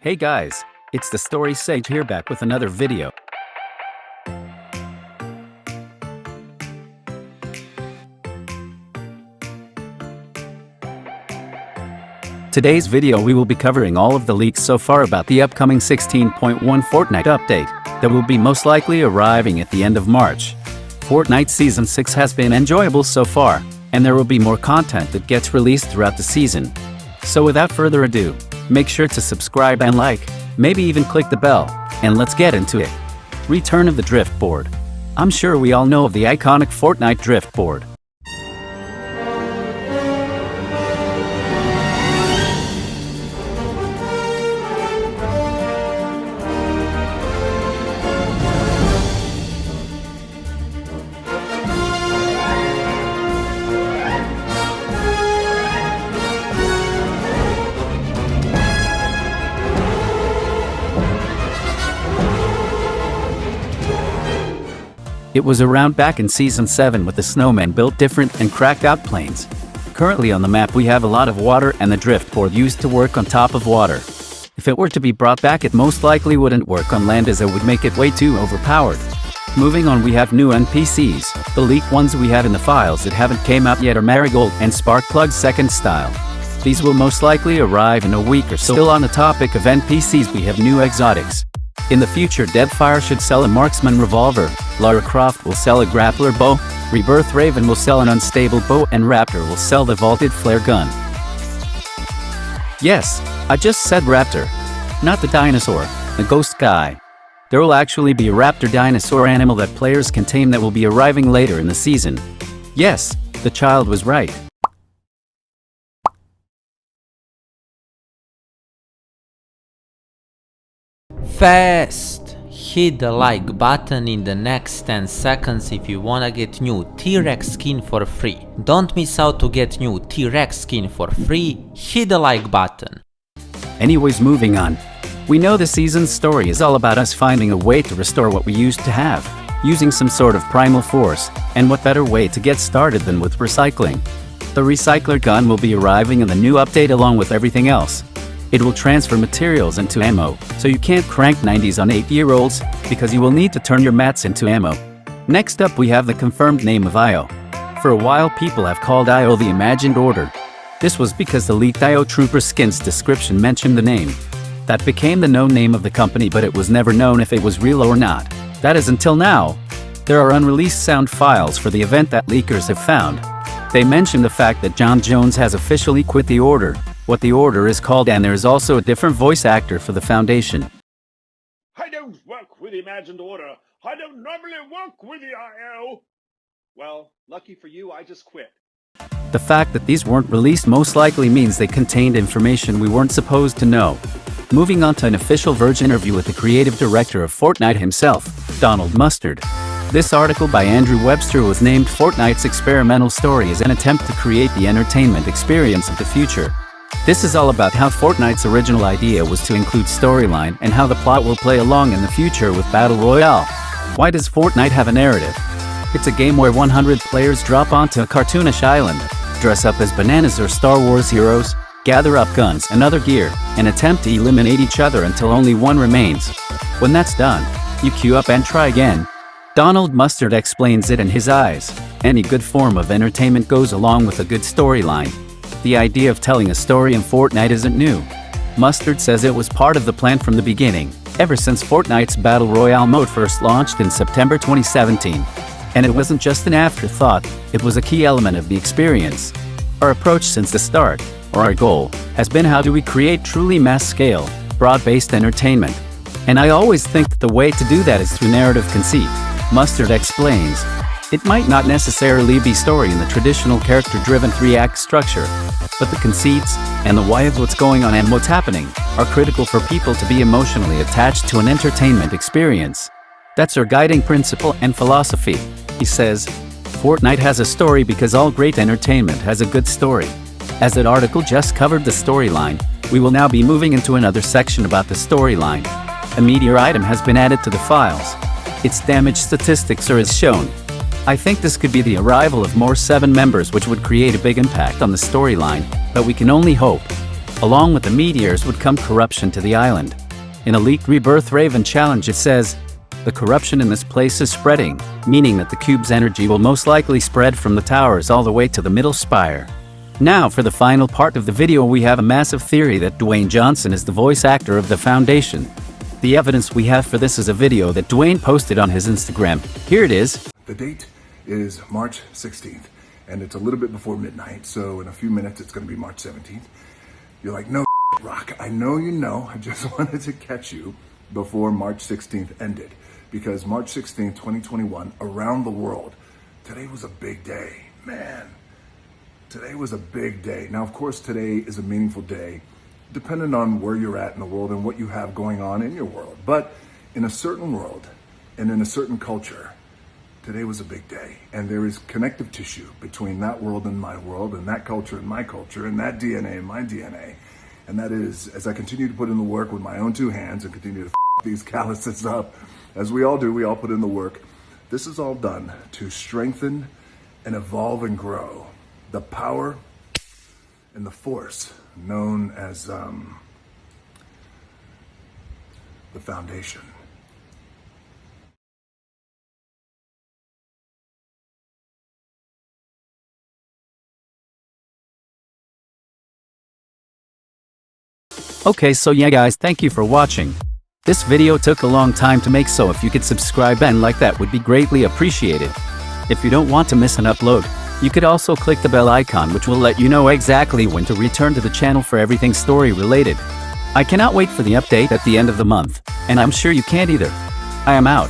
Hey guys, it's the Story Sage here back with another video. Today's video we will be covering all of the leaks so far about the upcoming 16.1 Fortnite update that will be most likely arriving at the end of March. Fortnite Season 6 has been enjoyable so far, and there will be more content that gets released throughout the season. So without further ado, make sure to subscribe and like, maybe even click the bell, and let's get into it. Return of the Driftboard. I'm sure we all know of the iconic Fortnite Driftboard. It was around back in Season 7 with the snowmen built different and cracked out planes. Currently on the map we have a lot of water and the driftboard used to work on top of water. If it were to be brought back it most likely wouldn't work on land as it would make it way too overpowered. Moving on, we have new NPCs. The leaked ones we have in the files that haven't came out yet are Marigold and Sparkplug's second style. These will most likely arrive in a week or so. Still on the topic of NPCs, we have new exotics. In the future, Deadfire should sell a marksman revolver, Lara Croft will sell a grappler bow, Rebirth Raven will sell an unstable bow, and Raptor will sell the vaulted flare gun. Yes, I just said Raptor, not the dinosaur, the ghost guy. There will actually be a raptor dinosaur animal that players can tame that will be arriving later in the season. Yes, the child was right. Fast! Hit the like button in the next 10 seconds if you wanna get new T-Rex skin for free. Don't miss out to get new T-Rex skin for free, hit the like button. Anyways, moving on. We know the season's story is all about us finding a way to restore what we used to have, using some sort of primal force, and what better way to get started than with recycling. The recycler gun will be arriving in the new update along with everything else. It will transfer materials into ammo, so you can't crank 90s on 8-year-olds, because you will need to turn your mats into ammo. Next up we have the confirmed name of IO. For a while people have called IO the Imagined Order. This was because the leaked IO Trooper skin's description mentioned the name. That became the known name of the company, but it was never known if it was real or not. That is until now. There are unreleased sound files for the event that leakers have found. They mention the fact that Jon Jones has officially quit the Order, what the Order is called, and there is also a different voice actor for the Foundation. I don't work with the Imagined Order. I don't normally work with the IO. Well, lucky for you, I just quit. The fact that these weren't released most likely means they contained information we weren't supposed to know. Moving on to an official Verge interview with the creative director of Fortnite himself, Donald Mustard. This article by Andrew Webster was named Fortnite's experimental story as an attempt to create the entertainment experience of the future. This is all about how Fortnite's original idea was to include storyline and how the plot will play along in the future with Battle Royale. Why does Fortnite have a narrative? It's a game where 100 players drop onto a cartoonish island, dress up as bananas or Star Wars heroes, gather up guns and other gear, and attempt to eliminate each other until only one remains. When that's done, you queue up and try again. Donald Mustard explains it in his eyes. Any good form of entertainment goes along with a good storyline. The idea of telling a story in Fortnite isn't new. Mustard says it was part of the plan from the beginning, ever since Fortnite's Battle Royale mode first launched in September 2017. And it wasn't just an afterthought, it was a key element of the experience. Our approach since the start, or our goal, has been how do we create truly mass-scale, broad-based entertainment. And I always think that the way to do that is through narrative conceit. Mustard explains. It might not necessarily be story in the traditional character-driven 3-act structure, but the conceits and the why of what's going on and what's happening are critical for people to be emotionally attached to an entertainment experience. That's our guiding principle and philosophy. He says, Fortnite has a story because all great entertainment has a good story. As that article just covered the storyline, we will now be moving into another section about the storyline. A meteor item has been added to the files. Its damage statistics are as shown. I think this could be the arrival of more 7 members, which would create a big impact on the storyline, but we can only hope. Along with the meteors would come corruption to the island. In a leaked Rebirth Raven challenge it says, "The corruption in this place is spreading," meaning that the cube's energy will most likely spread from the towers all the way to the middle spire. Now for the final part of the video, we have a massive theory that Dwayne Johnson is the voice actor of the Foundation. The evidence we have for this is a video that Dwayne posted on his Instagram. Here it is. The date is March 16th, and it's a little bit before midnight, so in a few minutes it's going to be March 17th. You're like, no, Rock, I know you know, I just wanted to catch you before March 16th ended, because March 16th, 2021, around the world, today was a big day, man. Today was a big day. Now, of course, today is a meaningful day, depending on where you're at in the world and what you have going on in your world. But in a certain world and in a certain culture, today was a big day. And there is connective tissue between that world and my world, and that culture and my culture, and that DNA and my DNA. And that is, as I continue to put in the work with my own two hands and continue to these calluses up, as we all do, we all put in the work. This is all done to strengthen and evolve and grow the power and the force known as the Foundation. Okay, so yeah guys, thank you for watching. This video took a long time to make, so if you could subscribe and like, that would be greatly appreciated. If you don't want to miss an upload, you could also click the bell icon, which will let you know exactly when to return to the channel for everything story related. I cannot wait for the update at the end of the month, and I'm sure you can't either. I am out.